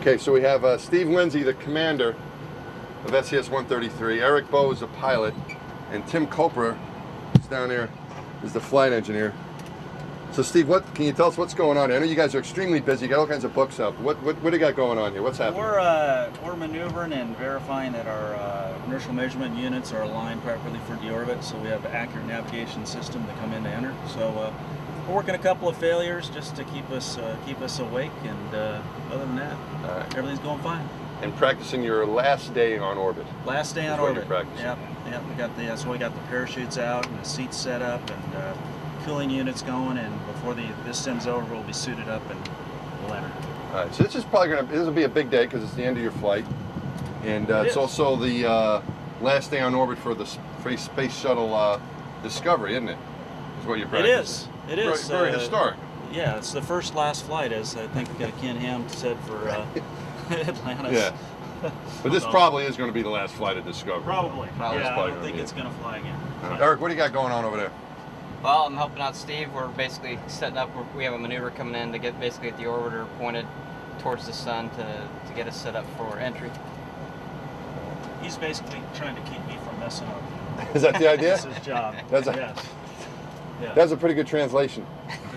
Okay, so we have Steve Lindsey, the commander of SCS-133. Eric Bowe is the pilot, and Tim Copra is down there, is the flight engineer. So Steve, what can you tell us what's going on here? I know you guys are extremely busy. You got all kinds of books up. What do you got going on here? What's happening? We're maneuvering and verifying that our inertial measurement units are aligned properly for deorbit, so we have an accurate navigation system to come in to enter. So we're working a couple of failures just to keep us awake, and other than that, everything's going fine. And practicing your last day on orbit. Last day on orbit. Yep. We got so we got the parachutes out and the seats set up and cooling units going, and before this sim's over, we'll be suited up and we'll enter. All right, so this will be a big day because it's the end of your flight, and it's also the last day on orbit for the Space Shuttle Discovery, isn't it? Is what you're practicing. It is. Very historic. Yeah, it's the first last flight, as I think Ken Ham said for Atlantis. Yeah. But this probably is going to be the last flight of Discovery. Probably. Yeah, I don't think it's going to fly again. Eric, what do you got going on over there? Well, I'm helping out Steve. We're basically setting up, we have a maneuver coming in to get the orbiter pointed towards the sun to get us set up for entry. He's basically trying to keep me from messing up. Is that the idea? That's his job. That's a pretty good translation.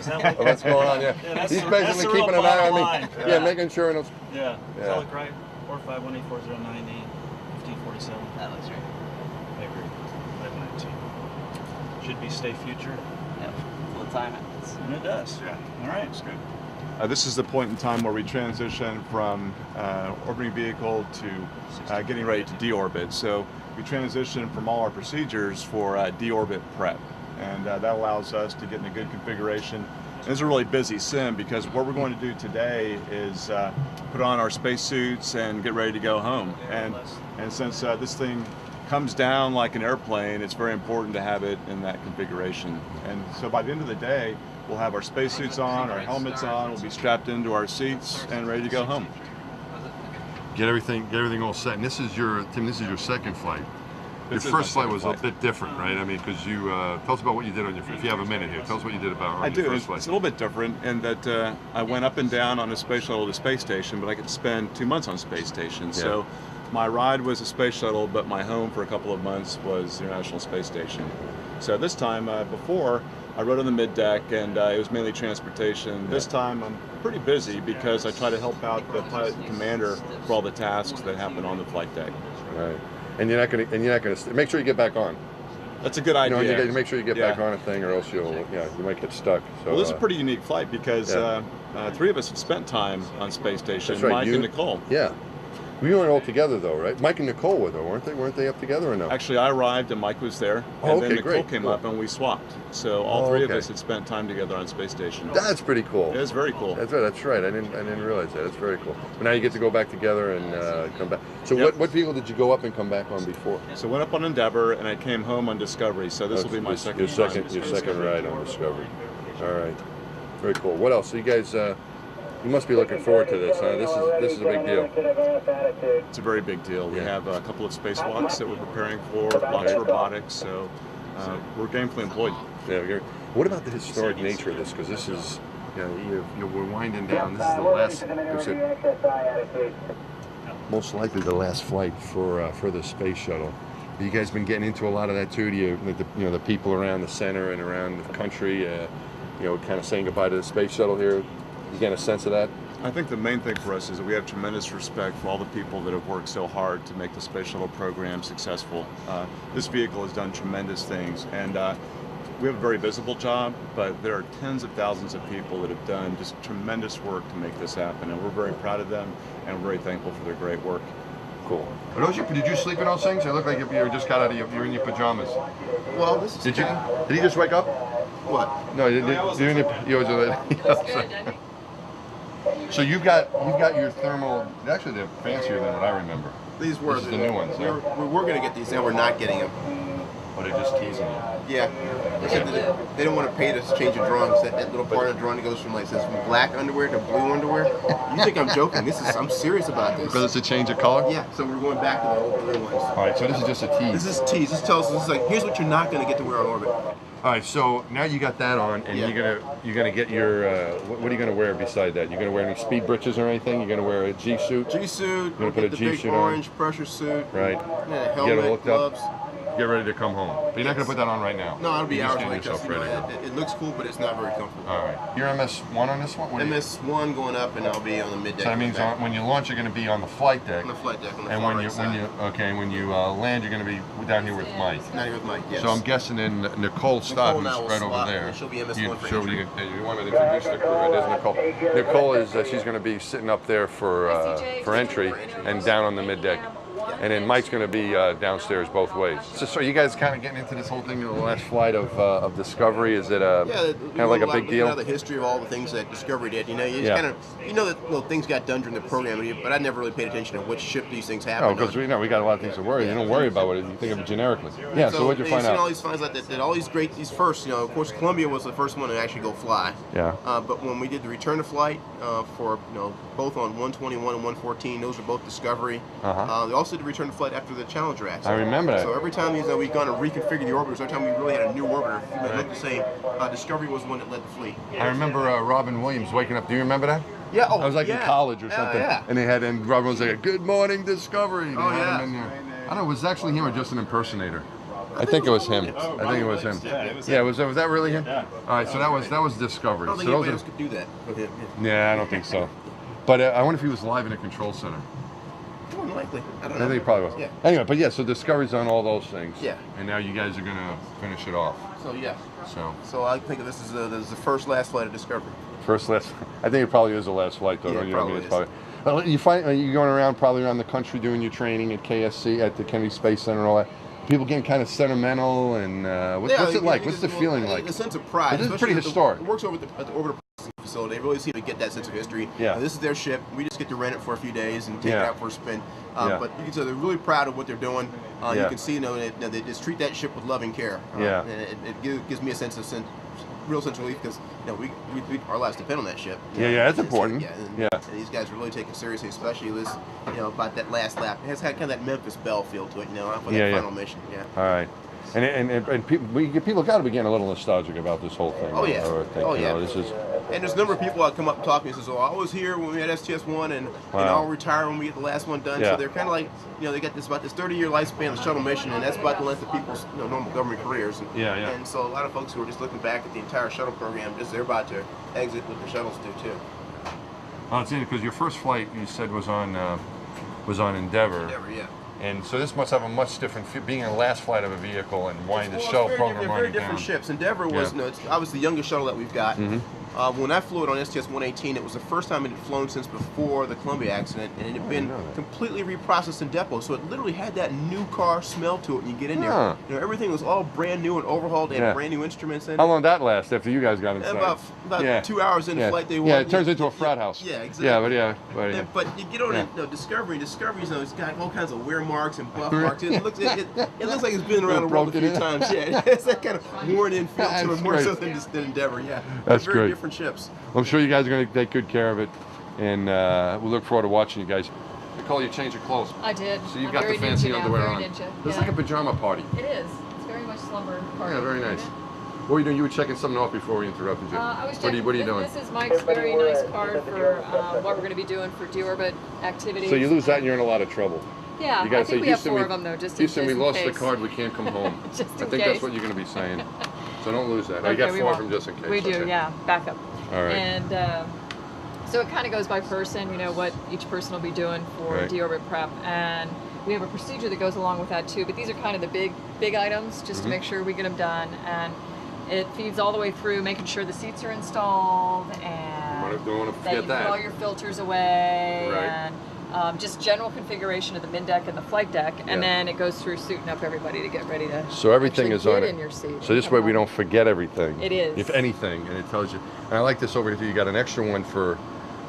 Is that what's going on? Yeah. He's basically keeping an eye on me. Yeah, making sure. Does that look right? 4518409 1547. That looks right. I agree. 519. Should be stay future. Yep. Full time it. And it does. Yeah. All right. It's good. This is the point in time where we transition from orbiting vehicle to getting ready to deorbit. So we transition from all our procedures for deorbit prep, and that allows us to get in a good configuration. And it's a really busy sim because what we're going to do today is put on our spacesuits and get ready to go home. And since this thing comes down like an airplane, it's very important to have it in that configuration. And so by the end of the day, we'll have our spacesuits on, our helmets on, we'll be strapped into our seats and ready to go home. Get everything all set. And this is Tim, this is your second flight. Your first flight was a bit different, right? I mean, because you tell us about what you did on your. If you have a minute here, tell us what you did on your first flight. It's a little bit different in that I went up and down on a space shuttle to space station, but I could spend 2 months on space station. Yeah. So my ride was a space shuttle, but my home for a couple of months was the International Space Station. So this time, before, I rode on the mid-deck, and it was mainly transportation. This time, I'm pretty busy because I try to help out the pilot and commander for all the tasks that happen on the flight deck. Right. And you're not gonna make sure you get back on. That's a good idea. You got to make sure you get back on a thing, or else you might get stuck. So, well, this is a pretty unique flight because 3 of us had spent time on space station. That's right. Mike and Nicole. Yeah. We weren't all together though, right? Mike and Nicole were though, weren't they? Weren't they up together or no? Actually, I arrived and Mike was there, and then Nicole came up and we swapped. So all 3 of us had spent time together on space station. That's pretty cool. It is very cool. That's right. I didn't realize that. That's very cool. But now you get to go back together and come back. So what vehicle did you go up and come back on before? So I went up on Endeavor and I came home on Discovery. So this will be my second ride on Discovery. All right. Very cool. What else? So you guys. You must be looking forward to this, huh? This is a big deal. It's a very big deal. We have a couple of spacewalks that we're preparing for, lots of robotics, so we're gainfully employed. Yeah. What about the historic nature of this? Because this is, we're winding down. This is the last, most likely the last flight for the space shuttle. Have you guys been getting into a lot of that too? Do you, the people around the center and around the country, kind of saying goodbye to the space shuttle here? You get a sense of that? I think the main thing for us is that we have tremendous respect for all the people that have worked so hard to make the space shuttle program successful. This vehicle has done tremendous things, and we have a very visible job, but there are tens of thousands of people that have done just tremendous work to make this happen, and we're very proud of them, and we're very thankful for their great work. Cool. Did you sleep in those things? It looked like you just got out of you're in your pajamas. Well, this is Did he just wake up? What? No, you're in your. So you've got your thermal. Actually, they're fancier than what I remember. These were the new ones. We were going to get these, and we're not getting them. Or they're just teasing you? Yeah. They said that they don't want to pay to change the drawing. That little part of the drawing that goes from like says from black underwear to blue underwear. You think I'm joking? I'm serious about this. Because it's a change of color? Yeah. So we're going back to the old blue ones. All right, so this is just a tease. This is tease. This tells us this is like here's what you're not going to get to wear on orbit. All right, so now you got that on, and you're gonna get your what are you gonna wear beside that? You're gonna wear any speed breeches or anything? You're gonna wear a G suit? G suit. You're gonna put a the G big suit orange on? pressure suit. Right. Yeah, helmet, gloves. Get ready to come home. But you're not gonna put that on right now. No, it'll be You're just hours getting later. yourself ready to go. It looks cool, but it's not very comfortable. All right. You're MS1 on this one? What are you- MS1 going up, and I'll be on the mid deck. So that means when you launch, you're going to be on the flight deck. on the flight deck on the And far when right you side. when you land, you're going to be down here with Mike. Not here with Mike. Yes. So I'm guessing then Nicole Stott, and I who's will right over swap, there. and she'll be MS1 for so entry. you want to introduce the crew? Right? There's Nicole. Nicole is she's going to be sitting up there for entry and down on the mid deck. And then Mike's going to be downstairs both ways. So you guys kind of getting into this whole thing in the last flight of Discovery? Is it kind of like a big deal? The history of all the things that Discovery did. You know, you just kind of that little things got done during the program, but I never really paid attention to which ship these things happened. Oh, because we got a lot of things to worry. You don't worry about it. You think of it generically. Yeah. So what'd you find out? All these finds out that all these first. Of course, Columbia was the first one to actually go fly. Yeah. But when we did the return to flight for both on 121 and 114, those were both Discovery. They also did return to flight after the Challenger accident. I remember that. So every time we've gone to reconfigure the orbiters, every time we really had a new orbiter, it looked the same. Discovery was the one that led the fleet. I remember Robin Williams waking up. Do you remember that? Yeah. Oh, I was like in college or something. Yeah. And Robin was like, "Good morning, Discovery." And Oh, they had yeah. him in there. I don't know. Was it actually him or just an impersonator? I think it was him. I think it was him. Yeah, was that really him? Yeah. All right, so that was Discovery. I don't think anybody else could do that with him. Yeah, I don't think so. But I wonder if he was live in a control center. More than likely. I don't know. I think he probably was. Yeah. Anyway, but yeah, so Discovery's on all those things. Yeah. And now you guys are gonna finish it off. So yeah. So I think this is the last flight of Discovery. last. I think it probably is the last flight though. Yeah, don't you? probably I mean, it's is. probably. You find you going around probably around the country doing your training at KSC at the Kennedy Space Center and all that. People getting kind of sentimental and what's it like? What's the feeling like? A sense of pride. This is pretty historic. It works over at the orbital facility. They really seem to get that sense of history. Yeah. This is their ship. We just get to rent it for a few days and take it out for a spin. But you can tell they're really proud of what they're doing. You can see, they just treat that ship with loving care. And it gives me a real sense of relief because our lives depend on that ship. That's important. And these guys are really taking it seriously, especially this, about that last lap. It has kind of that Memphis Belle feel to it, for that final mission. Yeah. All right. And people got to be getting a little nostalgic about this whole thing. Oh yeah. This is. And there's a number of people that come up and talk to me and says, "Oh, I was here when we had STS-1, and I'll retire when we get the last one done." Yeah. So they're kind of like, they got this 30-year lifespan of the shuttle mission, and that's about the length of people's normal government careers. And, And so a lot of folks who are just looking back at the entire shuttle program, they're about to exit what the shuttles do too. Oh, it's interesting because your first flight you said was on Endeavour. Endeavour, yeah. And so this must have a much different being in the last flight of a vehicle and winding the shuttle program very winding different down. ships. Endeavour was, it's obviously the youngest shuttle that we've got. When I flew it on STS-118, it was the first time it had flown since before the Columbia accident, and it had been completely reprocessed in depot. So it literally had that new car smell to it when you get in there. Everything was all brand new and overhauled. They had brand new instruments in it. How long did that last after you guys got inside? About 2 hours into flight, they it turns into a frat house. Yeah, exactly. But you get on Discovery's, it's got all kinds of wear marks and buff marks. It looks like it's been around the world a few times. Yeah, it's that kind of worn-in feel to it, more so than Endeavour. Yeah, that's very great. Different ships. I'm sure you guys are going to take good care of it, and we look forward to watching you guys. Nicole, you changed your clothes. I did. So you got the fancy underwear on. It's like a pajama party. It is. It's very much slumber party. Yeah, very nice. What were you doing? You were checking something off before we interrupted you. I was checking. What are you doing? This is Mike's very nice card for what we're going to be doing for deorbit activities. So you lose that and you're in a lot of trouble. Yeah, you gotta I think we have 4 of them though, just in case. Houston, we lost the card, we can't come home. Just in case. I think that's what you're going to be saying. So don't lose that. Okay, I got 4 won't. of them just in case. We do, yeah, backup. All right. And so it kind of goes by person, what each person will be doing for deorbit prep. And we have a procedure that goes along with that too. But these are kind of the big items, just to make sure we get them done. And it feeds all the way through, making sure the seats are installed and don't want to that you forget put all your filters away and just general configuration of the mid deck and the flight deck, and then it goes through suiting up everybody to get ready to. So everything is on it. In your seat. So this way we don't forget everything. It is. If anything, and it tells you. And I like this over here. You got an extra one for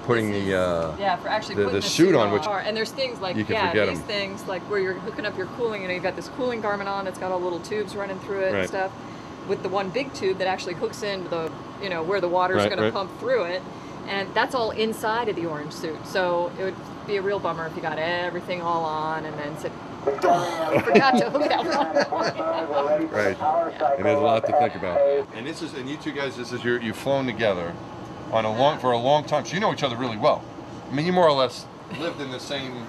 putting This the is- yeah, for actually the putting suit on, which and there's things like you can yeah, forget these 'em. things like where you're hooking up your cooling. You know, you've got this cooling garment on that's got all little tubes running through it Right. and stuff. With the one big tube that actually hooks into the where the water's Right, going to right. pump through it, and that's all inside of the orange suit. So it would be a real bummer if you got everything all on and then said, "Oh, I forgot to hook that one." right. And there's a lot to think about. And you two guys, you've flown together on for a long time, so you know each other really well. I mean, you more or less lived in the same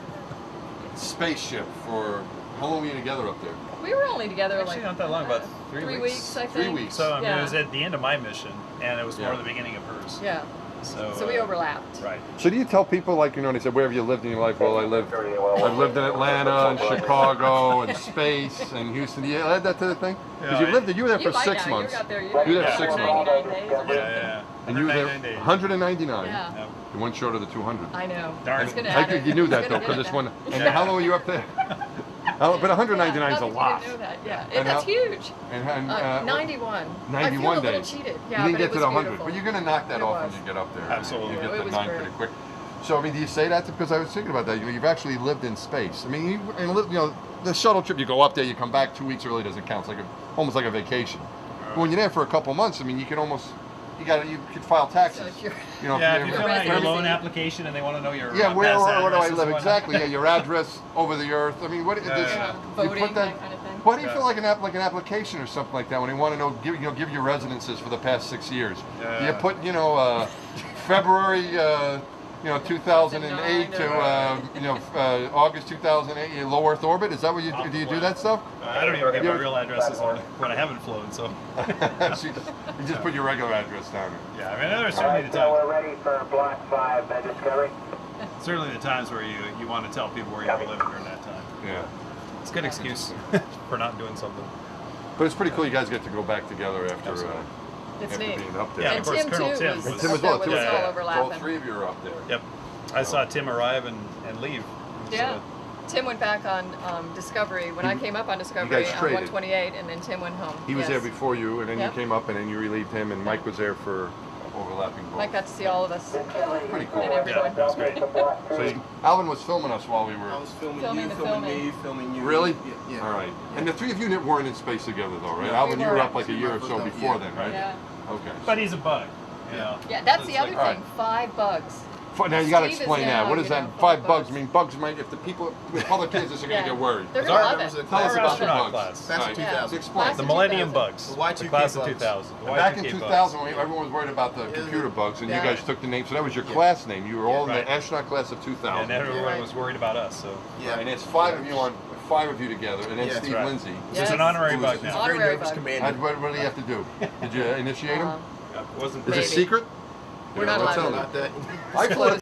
spaceship for how long were you together up there? We were only together Actually, like not that long, about 3 3 weeks. weeks, I think. 3 weeks. So I mean, Yeah. it was at the end of my mission, and it was more Yeah. the beginning of hers. Yeah. So we overlapped. Right. So do you tell people, like, you know, they said, where have you lived in your life? Well, I've lived in Atlanta and Chicago and space and Houston. Do you add that to the thing? Because you were there for might 6 now. months. You got there. You were there for for 6 months. 99 days or Yeah, something. yeah. And you were there 199 days. 199. Yeah. Yep. You went short of the 200. I know. Darn. I was gonna I add think it. you knew I was that, gonna though, because get it's it one. now. And how long were you up there? But 199 is a Nothing, lot. You didn't know that. Yeah. And That's how- huge. And 91. 91 I feel a little days. cheated. You Yeah, didn't but get it to was the 100, beautiful. but you're going to knock that It off was. when you get up there. Absolutely. You Yeah, get it to was 9 great. pretty quick. So, I mean, do you say that? Because I was thinking about that. You know, you've actually lived in space. I mean, the shuttle trip, you go up there, you come back 2 weeks early, doesn't count. It's like almost like a vacation. But when you're there for a couple months, I mean, you can almost, you could file taxes. So if you're- You know, Yeah, if if you you're- fill out your residency. loan application and they want to know your yeah, where past do I addresses live? and Exactly. whatnot. Yeah, your address over the earth. I mean, what? Yeah. You Voting, put that kind of thing. Why do you Yeah. feel like an application or something like that when they want to know, give your residences for the past 6 years? Yeah. You put, February, 2008 to, August 2008, low Earth orbit. Is that what do you do that stuff? I don't even get You my ever- real addresses when I haven't flown, so. So you just put your regular address down. Yeah, I mean, there are certainly the times. we're ready for Block 5 Discovery. Certainly the times where you want to tell people where you were living during that time. Yeah. It's a good excuse for not doing something. But it's pretty cool. You guys get to go back together after Absolutely. It's after neat. being up there. Yeah, And of course, Tim Colonel too Tim was, was- Tim as that well. was Tim was all there. So all overlapping. 3 of you are up there. Yep. I saw Tim arrive and leave. It was, Yeah. Tim went back on Discovery when I came up on Discovery guys on traded. 128, and then Tim went home. He was Yes. there before you, and then Yep. you came up, and then you relieved him, and Mike was there for overlapping both. Mike got to see all of us Pretty cool. and Yeah, everyone. that was great. So Alvin was filming us while we were. I was filming Filming you, the filming filming. me, filming you. Really? Yeah. yeah. All right. And the 3 of you weren't in space together, though, right? Yeah. Alvin, We you were were. up like a year or so before then, right? Yeah. Okay. But he's a bug. You know. Yeah, that's So the it's other like, thing. 5 bugs. Now you got to Steve is explain that. now, What is you that? know, 5 5 bugs. bugs. I mean, bugs might. If the people, with other kids, are going Yeah. to get worried. They're Our gonna love members it. of the Tell us Our about the astronaut bugs. class. Class of Right. 2000. Explain. Class The of Millennium 2000. Bugs. The Y2K The class of bugs. 2000. The Back in Y2K 2000, bugs. when everyone was worried about the computer bugs, and Yeah. you guys took the name. So that was your class name. You were all in Right. the astronaut class of 2000. And everyone Right. was worried about us, so. Yeah. And it's 5 of you on 5 of you together, and then Yeah, that's Steve right. Lindsey. This is an honorary Who bug was a now. very Honorary nervous bug. commander. What do you have to do? Did you initiate him? Um, Wasn't Is it Maybe. secret? We're not What's allowed on to. it? About that. I flew